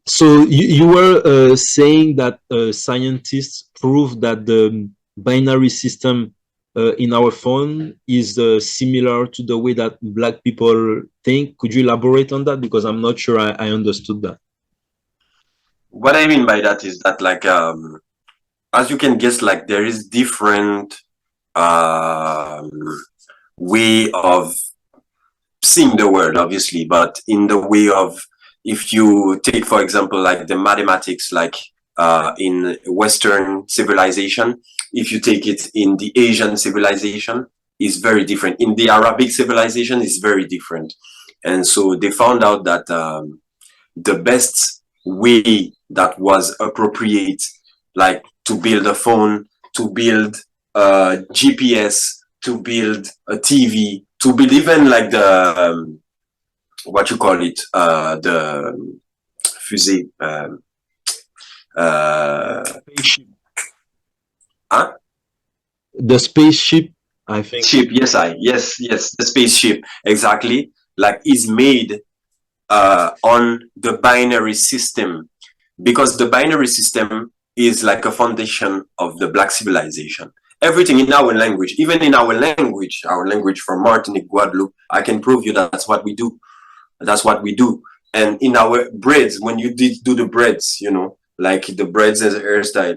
So you were saying that scientists prove that the binary system in our phone is similar to the way that Black people think. Could you elaborate on that? Because I'm not sure I understood that. What I mean by that is that, like, as you can guess, like there is different um, way of seeing the world, obviously, but in the way of, if you take, for example, like the mathematics, like in Western civilization, if you take it in the Asian civilization, is very different. In the Arabic civilization, is very different. And so they found out that the best way that was appropriate, like to build a phone, to build a GPS, to build a TV, to build even like the what you call it, the fusée, Spaceship. huh? The spaceship, I think. Ship, yes, yes, the spaceship, exactly, like is made on the binary system, because the binary system is like a foundation of the Black civilization. Everything in our language, even in our language from Martinique, Guadeloupe, I can prove you that's what we do. That's what we do. And in our breads, when you did do the breads, you know, like the breads as a hairstyle,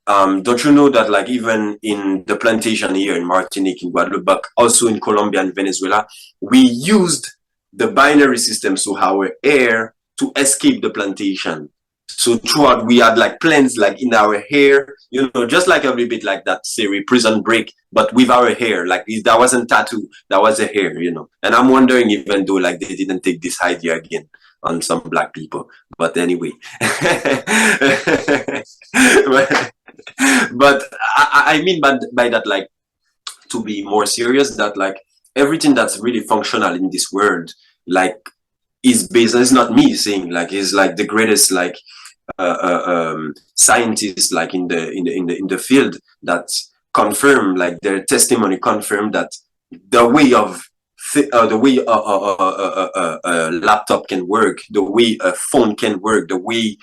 don't you know that, like, even in the plantation here in Martinique, in Guadeloupe, but also in Colombia and Venezuela, we used the binary system, so our hair, to escape the plantation. So throughout, we had like plans like in our hair, you know, just like a little bit like that series Prison Break, but with our hair. Like that wasn't tattoo, that was a hair, you know. And I'm wondering, even though like they didn't take this idea again on some Black people, but anyway. but, but I mean by that, like, to be more serious, that like everything that's really functional in this world, like, is based. It's not me saying, like, is like the greatest, like, scientists, like in the field, that confirm, like their testimony confirm that the way of the way a laptop can work, the way a phone can work, the way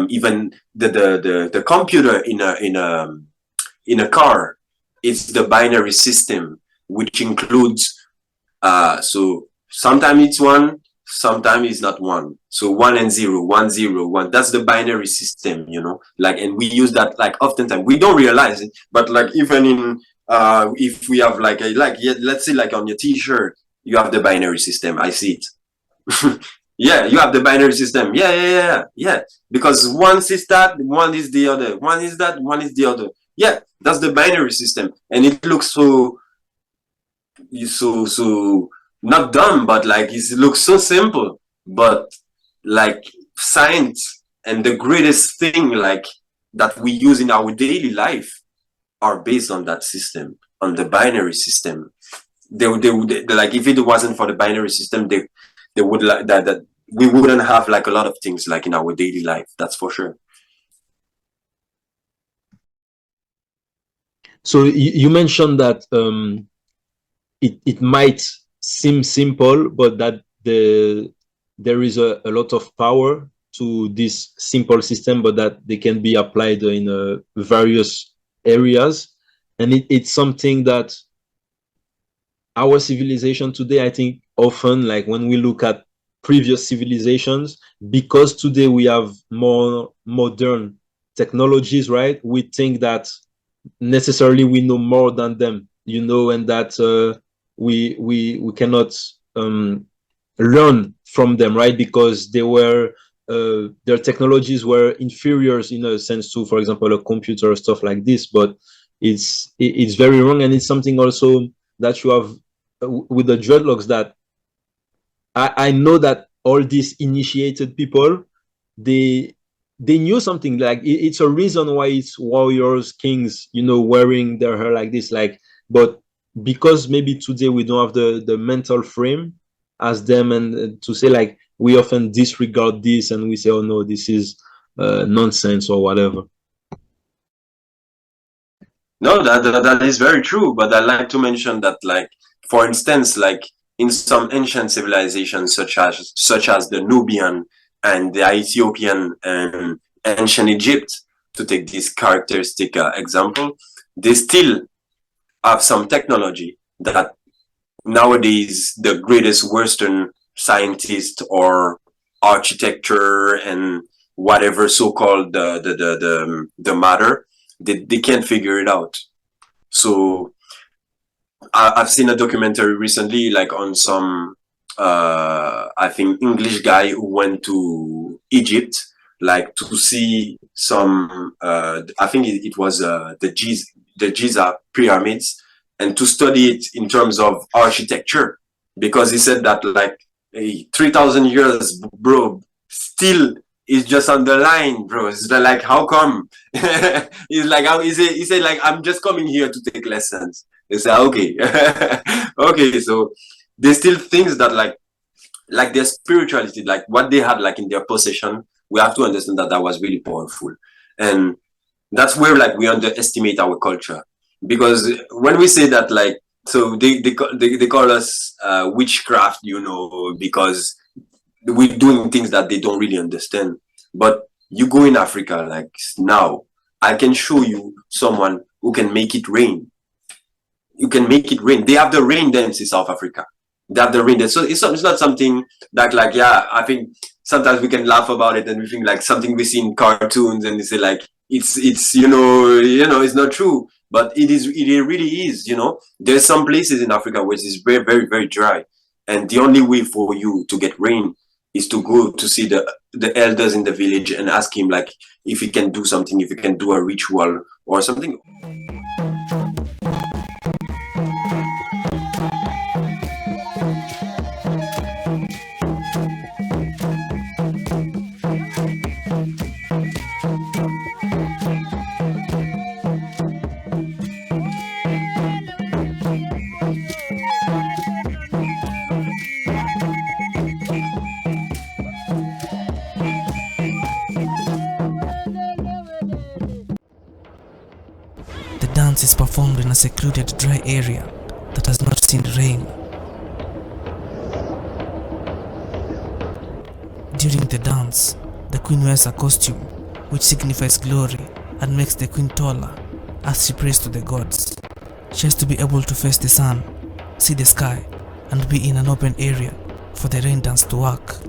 even the computer in a car, it's the binary system, which includes so sometimes it's one, sometimes it's not one. So one and zero, one zero, one. That's the binary system, you know. Like, and we use that like oftentimes. We don't realize it, but like even in if we have like a like, yeah, let's say like on your T-shirt, you have the binary system. I see it. Yeah, you have the binary system. Yeah. Because one is that, one is the other. One is that, one is the other. Yeah, that's the binary system, and it looks so not dumb, but like it looks so simple. But like science and the greatest thing, like, that we use in our daily life, are based on that system, on the binary system. They like, if it wasn't for the binary system, they would like that we wouldn't have like a lot of things like in our daily life. That's for sure. So you mentioned that it might seem simple, but that there is a lot of power to this simple system, but that they can be applied in various areas. And it's something that our civilization today, I think, often, like when we look at previous civilizations, because today we have more modern technologies, right? We think that necessarily we know more than them, you know, and that we cannot learn from them, right? Because they were their technologies were inferiors in a sense to, for example, a computer or stuff like this. But it's very wrong, and it's something also that you have with the dreadlocks, that I know that all these initiated people, they they knew something, like it's a reason why it's warriors, kings, you know, wearing their hair like this, like. But because maybe today we don't have the mental frame as them, and to say, like, we often disregard this and we say, oh no, this is nonsense or whatever. No, that is very true. But I like to mention that, like, for instance, like in some ancient civilizations, such as the Nubian and the Ethiopian and ancient Egypt, to take this characteristic example, they still have some technology that nowadays the greatest Western scientist or architecture and whatever so-called the matter, they can't figure it out. So I've seen a documentary recently, like on some I think English guy who went to Egypt, like to see some I think it was the Giza pyramids, and to study it in terms of architecture, because he said that like, hey, 3,000 years, bro, still is just on the line, bro. It's like, how come? He's like, how is it? He said like, I'm just coming here to take lessons. They say, okay. Okay, so there's still things that like their spirituality, like what they had like in their possession, we have to understand that that was really powerful. And that's where like we underestimate our culture, because when we say that, like, so they call us witchcraft, you know, because we're doing things that they don't really understand. But you go in Africa, like now, I can show you someone who can make it rain. You can make it rain. They have the rain dance in South Africa. They have the rain dance. So it's not something that, like, yeah, I think sometimes we can laugh about it and we think like something we see in cartoons and we say like it's it's not true. But it really is, you know. There's some places in Africa where it's very, very, very dry. And the only way for you to get rain is to go to see the elders in the village and ask him like if he can do something, if he can do a ritual or something. The dance is performed in a secluded dry area that has not seen rain. During the dance, the queen wears a costume which signifies glory and makes the queen taller as she prays to the gods. She has to be able to face the sun, see the sky, and be in an open area for the rain dance to work.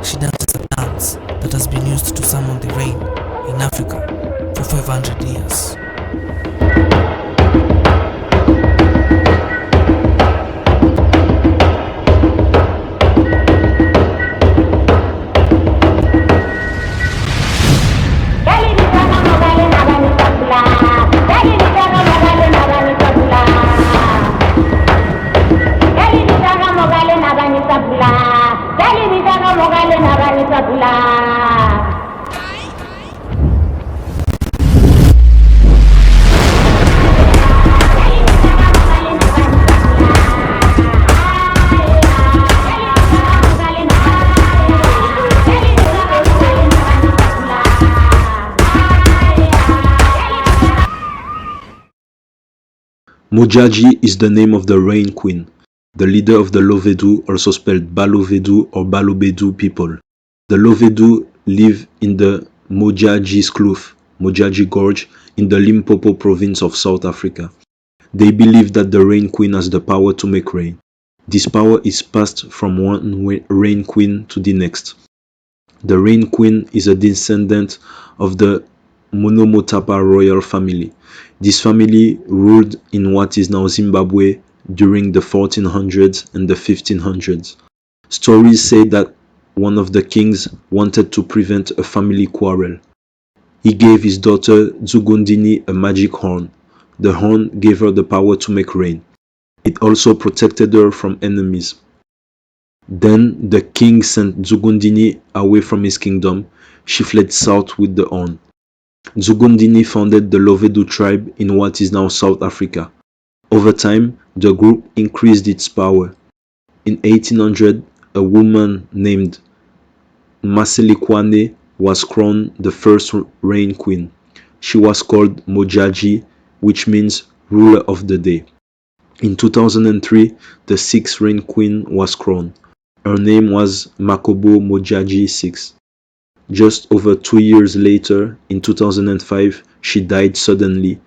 She dances a dance that has been used to summon the rain in Africa for 500 years. Mojaji is the name of the Rain Queen, the leader of the Lovedu, also spelled Balovedu or Balobedu people. The Lovedu live in the Mojaji Kloof, Mojaji Gorge, in the Limpopo province of South Africa. They believe that the Rain Queen has the power to make rain. This power is passed from one Rain Queen to the next. The Rain Queen is a descendant of the Monomotapa royal family. This family ruled in what is now Zimbabwe during the 1400s and the 1500s. Stories say that one of the kings wanted to prevent a family quarrel. He gave his daughter Zugundini a magic horn. The horn gave her the power to make rain. It also protected her from enemies. Then the king sent Zugundini away from his kingdom. She fled south with the horn. Zugundini founded the Lovedu tribe in what is now South Africa. Over time, the group increased its power. In 1800, a woman named Maselikwane was crowned the first rain queen. She was called Mojaji, which means ruler of the day. In 2003, the sixth rain queen was crowned. Her name was Makobo Mojaji VI. Just over 2 years later, in 2005, she died suddenly.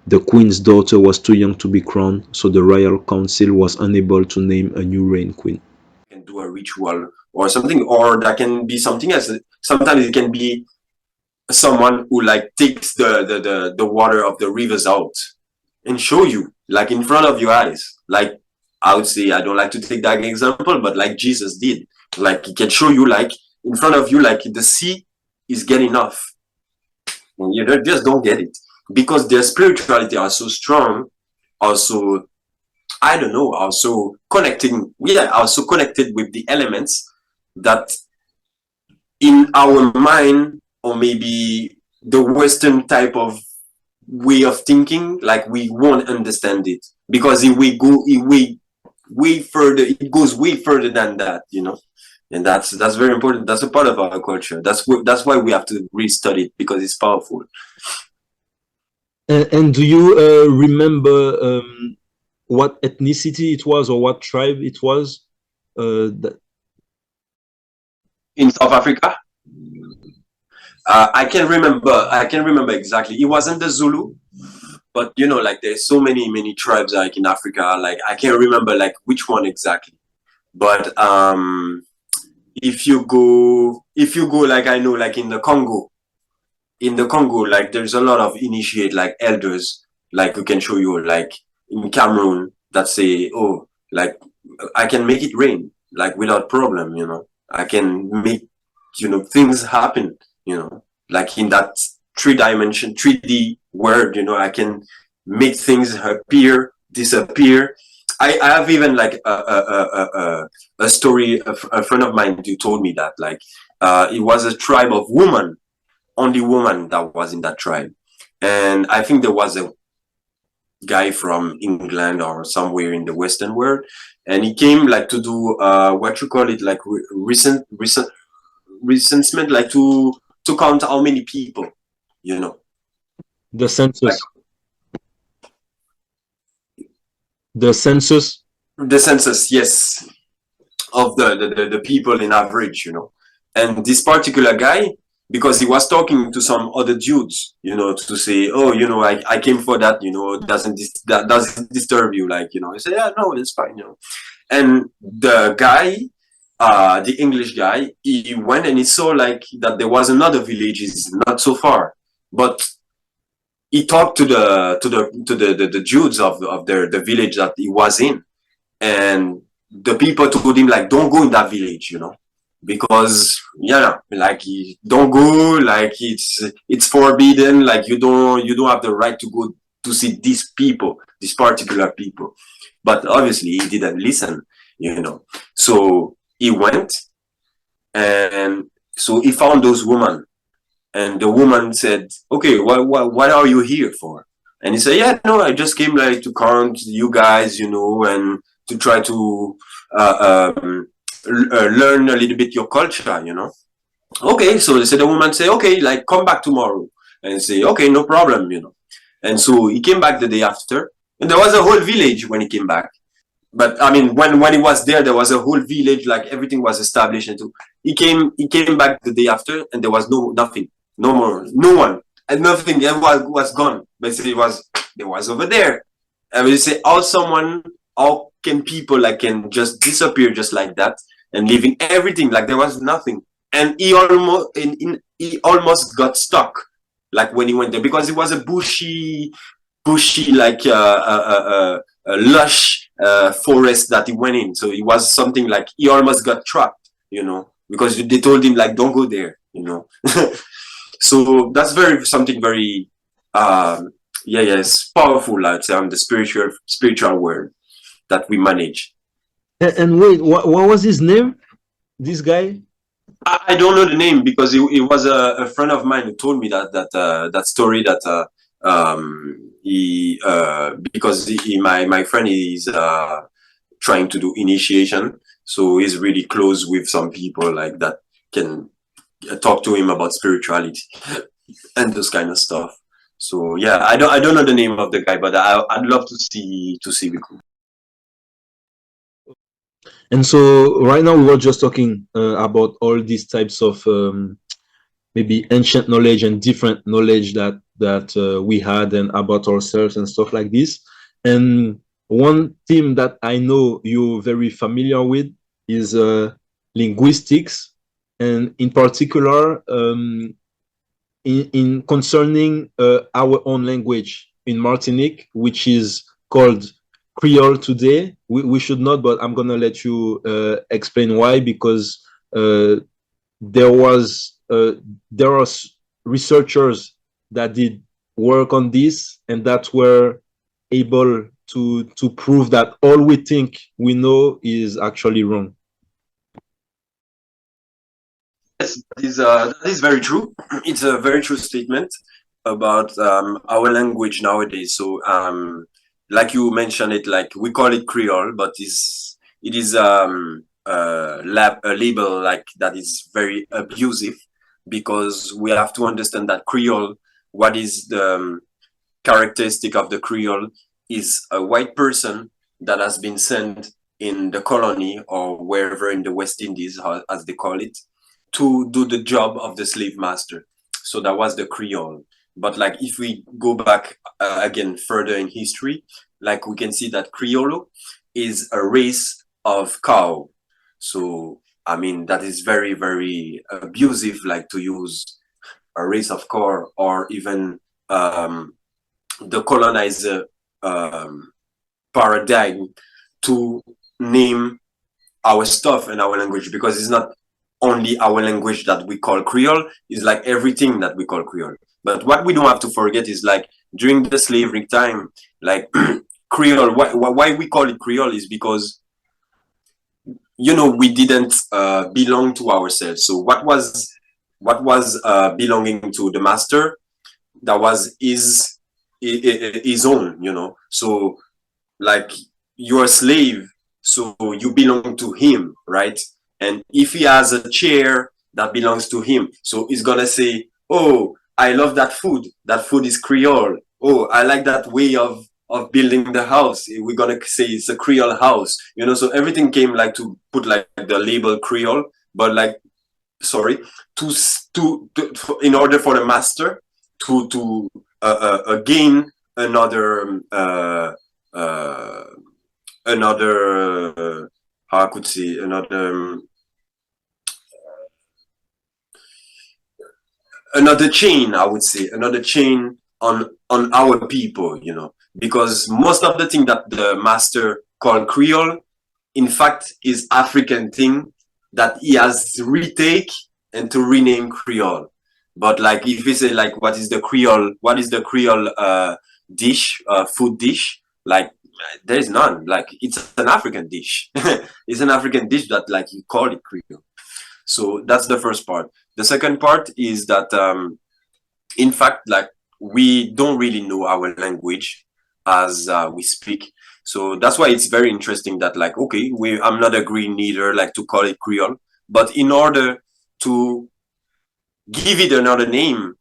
The queen's daughter was too young to be crowned, so the royal council was unable to name a new rain queen. Can do a ritual or something, or that can be something else. Sometimes it can be someone who like takes the water of the rivers out and show you like in front of your eyes. Like I would say, I don't like to take that example, but like Jesus did, like he can show you like in front of you, like the sea is getting off. And you just don't get it because their spirituality are so strong, also I don't know, also connecting, we are also connected with the elements that in our mind, or maybe the Western type of way of thinking, like we won't understand it because if we go way further, it goes way further than that, you know. And that's very important. That's a part of our culture. That's why we have to restudy it because it's powerful. And do you remember what ethnicity it was or what tribe it was? In South Africa, I can remember exactly. It wasn't the Zulu, but you know, like there's so many tribes like in Africa. Like I can't remember like which one exactly. But if you go like I know like in the Congo, like there's a lot of initiate like elders, like who can show you like in Cameroon that say, oh, like I can make it rain like without problem, you know. I can make, you know, things happen, you know, like in that 3D world, you know, I can make things appear, disappear. I have even like a story, a friend of mine who told me that like it was a tribe of women, only woman that was in that tribe. And I think there was a guy from England or somewhere in the Western world, and he came like to do what you call it, like recensement, like to count how many people, you know. The census. Like, the census. The census, yes, of the people in average, you know. And this particular guy, because he was talking to some other dudes, you know, to say, oh, you know, I came for that, you know, that doesn't disturb you, like, you know. He said, yeah, no, it's fine, you know. And the guy, the English guy, he went and he saw like that there was another village is not so far, but he talked to the Jews of the village that he was in, and the people told him like, don't go in that village, you know, because yeah, like don't go, like it's forbidden, like you don't have the right to go to see these people, these particular people. But obviously he didn't listen, you know. So he went, and so he found those women, and the woman said, okay, what are you here for? And he said, yeah, no, I just came like to count you guys, you know, and to try to learn a little bit your culture, you know. Okay, so they said, the woman say, okay, like come back tomorrow, and say, okay, no problem, you know. And so he came back the day after, and there was a whole village when he came back. But I mean, when he was there was a whole village, like everything was established. And so he came back the day after, and there was nothing, no more, no one, and nothing. Everyone was gone. Basically, there was over there. And we say, how can people like can just disappear just like that and leaving everything like there was nothing? And he almost got stuck, like when he went there, because it was a bushy, like lush forest that he went in. So it was something like he almost got trapped, you know, because they told him like, don't go there, you know. So that's something very it's powerful, I'd say, on the spiritual world that we manage. And wait, what was his name, this guy? I don't know the name, because it was a friend of mine who told me that story, that because my friend is trying to do initiation, so he's really close with some people like that can talk to him about spirituality and those kind of stuff. So yeah, I don't know the name of the guy, but I'd love to see Biku. And so right now we were just talking about all these types of maybe ancient knowledge and different knowledge that we had and about ourselves and stuff like this. And one theme that I know you're very familiar with is linguistics, and in particular in concerning our own language in Martinique, which is called Creole today. We should not, but I'm gonna let you explain why, because there was there are researchers that did work on this and that were able to prove that all we think we know is actually wrong. Yes, that is very true. It's a very true statement about our language nowadays. So, like you mentioned it, like we call it Creole, but it is a label like that is very abusive, because we have to understand that Creole, what is the characteristic of the Creole, is a white person that has been sent in the colony or wherever in the West Indies, as they call it, to do the job of the slave master. So that was the Creole. But like if we go back again further in history, like we can see that Criollo is a race of cow. So I mean that is very, very abusive, like to use a race of cow, or even the colonizer paradigm to name our stuff and our language, because it's not only our language that we call Creole, is like everything that we call Creole. But what we don't have to forget is like during the slavery time, like Creole, why we call it Creole is because, you know, we didn't belong to ourselves. So what was belonging to the master, that was his own, you know. So like you're a slave, so you belong to him, right? And if he has a chair that belongs to him, so he's gonna say, oh, I love that food. That food is Creole. Oh, I like that way of building the house. We're gonna say it's a Creole house, you know. So everything came like to put like the label Creole, but like, sorry, in order for the master to gain another how I could say another chain, I would say, another chain on our people, you know, because most of the thing that the master called Creole, in fact, is African thing that he has to retake and to rename Creole. But like if you say like what is the Creole dish, food dish, like there is none. Like it's an African dish. It's an African dish that like you call it Creole. So that's the first part. The second part is that in fact, like we don't really know our language as we speak. So that's why it's very interesting that like, okay, I'm not agreeing neither like to call it Creole, but in order to give it another name,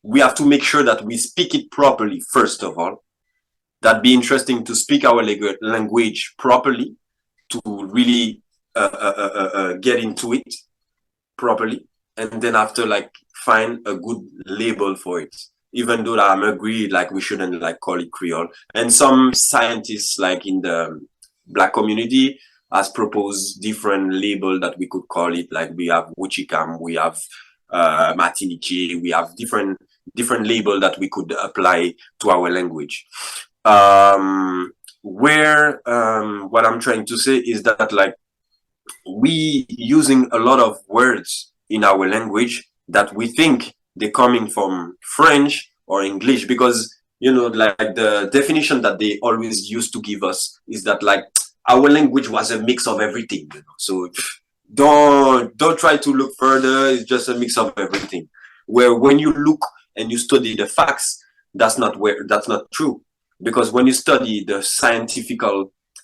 we have to make sure that we speak it properly, first of all. That'd be interesting to speak our language properly, to really get into it properly, and then after like find a good label for it. Even though I'm agree like we shouldn't like call it Creole, and some scientists like in the Black community has proposed different label that we could call it. Like we have Wuchikam, we have Matinichi, we have different label that we could apply to our language. What I'm trying to say is that like we using a lot of words in our language that we think they're coming from French or English, because you know like the definition that they always used to give us is that like our language was a mix of everything, you know? So don't try to look further, it's just a mix of everything, where when you look and you study the facts, that's not true. Because when you study the scientific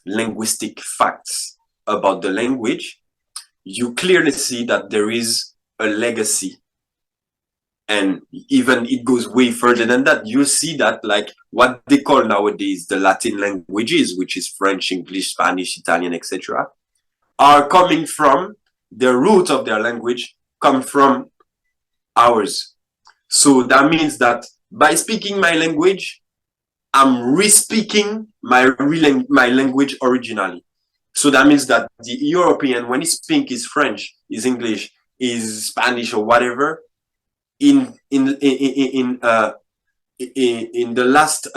linguistic facts about the language, you clearly see that there is a legacy. And even it goes way further than that. You see that like what they call nowadays the Latin languages, which is French, English, Spanish, Italian, etc., are coming from the root of their language, come from ours. So that means that by speaking my language, I'm re-speaking my language originally. So that means that the European, when he speaks, is French, is English, is Spanish, or whatever, in the last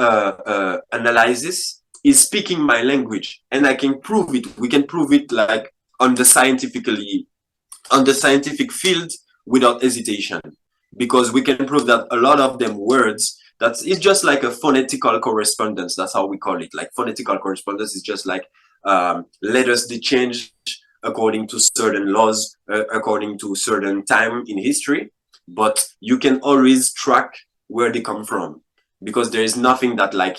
analysis, is speaking my language, and I can prove it. We can prove it like on the scientific field without hesitation, because we can prove that a lot of them words, that's it's just like a phonetical correspondence. That's how we call it. Like phonetical correspondence is just like letters they change according to certain laws, according to certain time in history, but you can always track where they come from, because there is nothing that like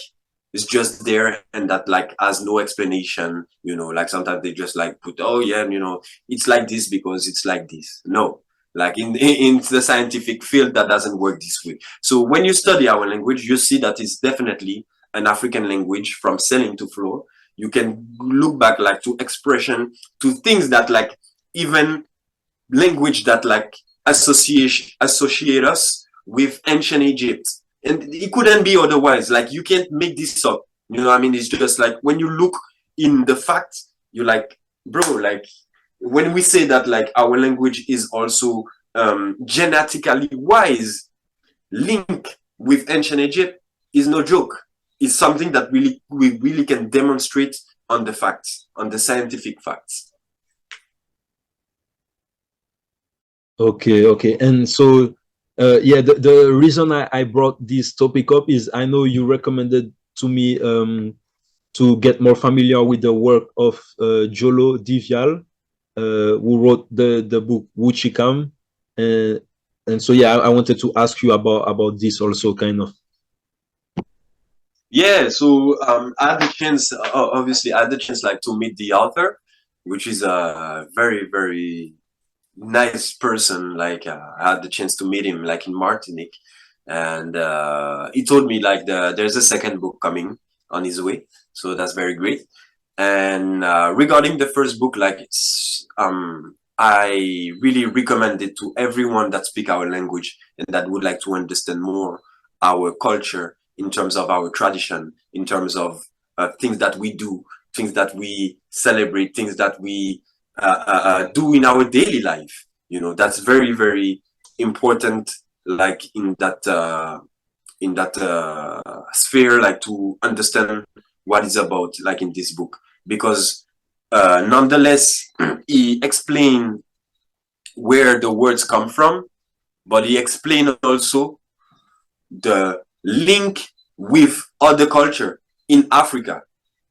is just there and that like has no explanation, you know. Like sometimes they just like put, oh yeah, you know, it's like this because it's like this. No, like in the scientific field, that doesn't work this way. So when you study our language, you see that it's definitely an African language from ceiling to floor. You can look back like to expression, to things that like even language that like associate us with ancient Egypt. And it couldn't be otherwise. Like you can't make this up. You know what I mean? It's just like when you look in the facts, you're like, bro, like when we say that like our language is also genetically wise, link with ancient Egypt is no joke. It's something that we really can demonstrate on the facts, on the scientific facts. Okay. And so, yeah, the reason I brought this topic up is I know you recommended to me to get more familiar with the work of Jolo Divial, who wrote the book Wuchikam. And so, yeah, I wanted to ask you about this also, kind of. Yeah, so I had the chance, obviously, I had the chance like to meet the author, which is a very, very nice person. Like I had the chance to meet him like in Martinique, and he told me like there's a second book coming on his way, so that's very great. And regarding the first book, like I really recommend it to everyone that speak our language and that would like to understand more our culture in terms of our tradition, in terms of things that we do, things that we celebrate, things that we do in our daily life. You know, that's very, very important, like in that sphere, like to understand what it's about, like in this book, because nonetheless, he explained where the words come from, but he explained also the link with other culture in Africa.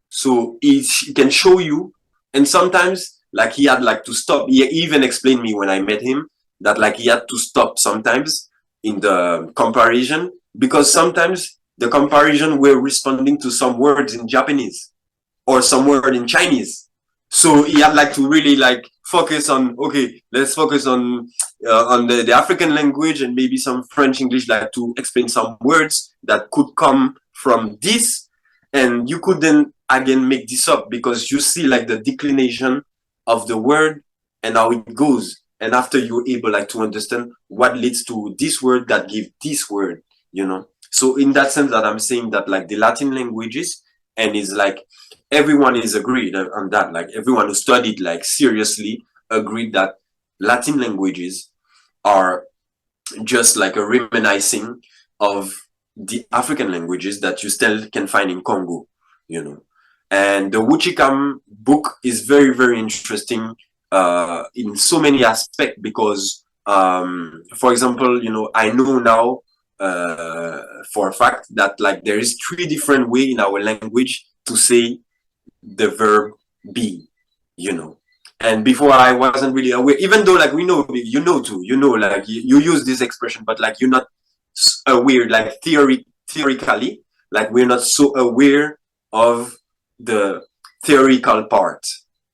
So he can show you, and sometimes like he had like to stop. He even explained me when I met him that like he had to stop sometimes in the comparison, because sometimes the comparison were responding to some words in Japanese or some word in Chinese. So he had like to really like focus on, okay, let's focus on the African language and maybe some French, English, like to explain some words that could come from this. And you could then again make this up, because you see like the declination of the word and how it goes. And after you're able like to understand what leads to this word that give this word, you know. So in that sense that I'm saying that like the Latin languages, and it's like everyone is agreed on that. Like everyone who studied like seriously agreed that Latin languages are just like a reminiscing of the African languages that you still can find in Congo, you know. And the Wuchikam book is very, very interesting in so many aspects, because, for example, you know, I know now for a fact that like there is 3 different ways in our language to say the verb be, you know. And before I wasn't really aware, even though like we know, you know too, you know, like you use this expression, but like you're not aware, like theoretically, like we're not so aware of the theoretical part.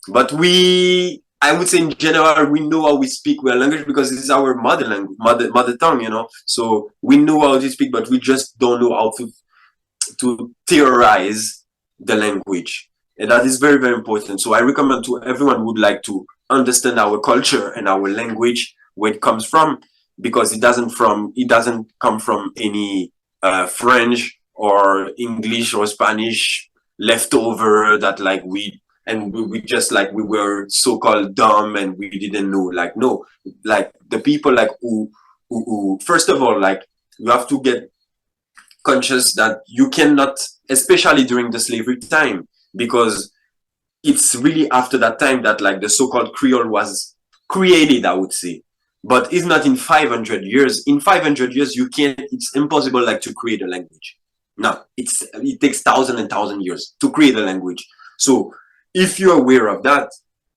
But we I would say in general, we know how we speak our language because this is our mother language, mother tongue, you know. So we know how to speak, but we just don't know how to theorize the language. And that is very, very important. So I recommend to everyone who would like to understand our culture and our language, where it comes from, because it doesn't come from any French or English or Spanish leftover that like we just like we were so-called dumb and we didn't know. Like no, like the people like who first of all, like you have to get conscious that you cannot, especially during the slavery time, because it's really after that time that like the so-called Creole was created, I would say. But it's not in 500 years. In 500 years, you can't, it's impossible like to create a language. No, it takes thousand and thousand years to create a language. So if you're aware of that,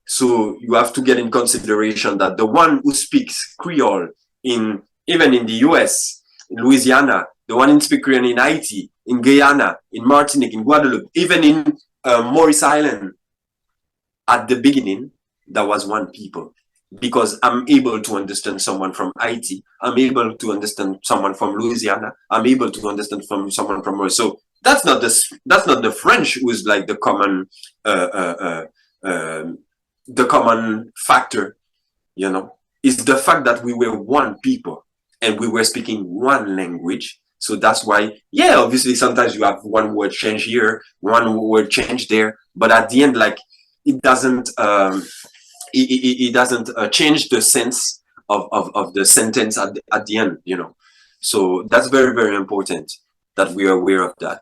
so you have to get in consideration that the one who speaks Creole in, even in the US, in Louisiana, the one who speaks Creole in Haiti, in Guyana, in Martinique, in Guadeloupe, even in Maurice Island, at the beginning, there was one people. Because I'm able to understand someone from Haiti, I'm able to understand someone from Louisiana, I'm able to understand from someone from Maurice. So that's not the French who is like the common factor, you know. It's the fact that we were one people and we were speaking one language. So that's why, yeah, obviously sometimes you have one word change here, one word change there, but at the end, like it doesn't it doesn't change the sense of the sentence at the end, you know. So that's very, very important that we are aware of that.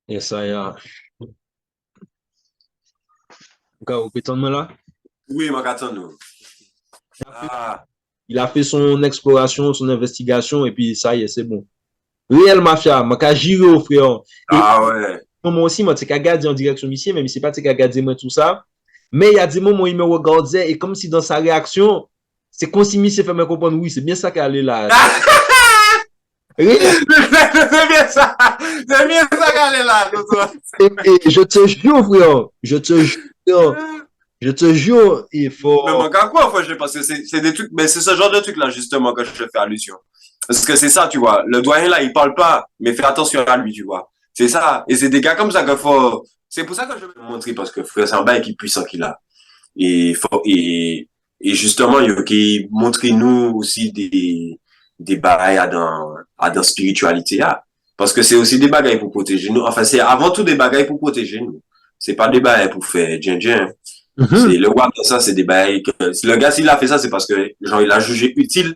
Yes, I Vous pétons là? Oui, Makatono. Ah, Il a fait son exploration, son investigation, et puis ça y est, c'est bon. Réel mafia, m'a juré au frère. Et ah ouais. moi aussi, moi, tu qu'à garder en direction monsieur, même si c'est pas tu qu'à garder moi tout ça. Mais il y a des moments où il me regardait, et comme si dans sa réaction, c'est comme si monsieur fait me comprendre, oui, c'est bien ça qu'elle est là. C'est bien ça. C'est bien ça qu'elle est là. Et je te jure, frère, je te jure, il faut. Mais moi, quoi, faut parce que c'est des trucs, mais c'est ce genre de truc là justement que je fais allusion. Parce que c'est ça, tu vois. Le doyen là, il parle pas, mais fais attention à lui, tu vois. C'est ça. Et c'est des gars comme ça qu'il faut. C'est pour ça que je vais te montrer parce que frère, c'est un bail qui est puissant qu'il a. Et faut et justement, il faut qu'il montre nous aussi des bails à dans spiritualité là. Parce que c'est aussi des bagailles pour protéger nous. Enfin, c'est avant tout des bagailles pour protéger nous. C'est pas des bagailles pour faire djin. C'est le WAP, ça, c'est des bails que, le gars, s'il a fait ça, c'est parce que, genre, il a jugé utile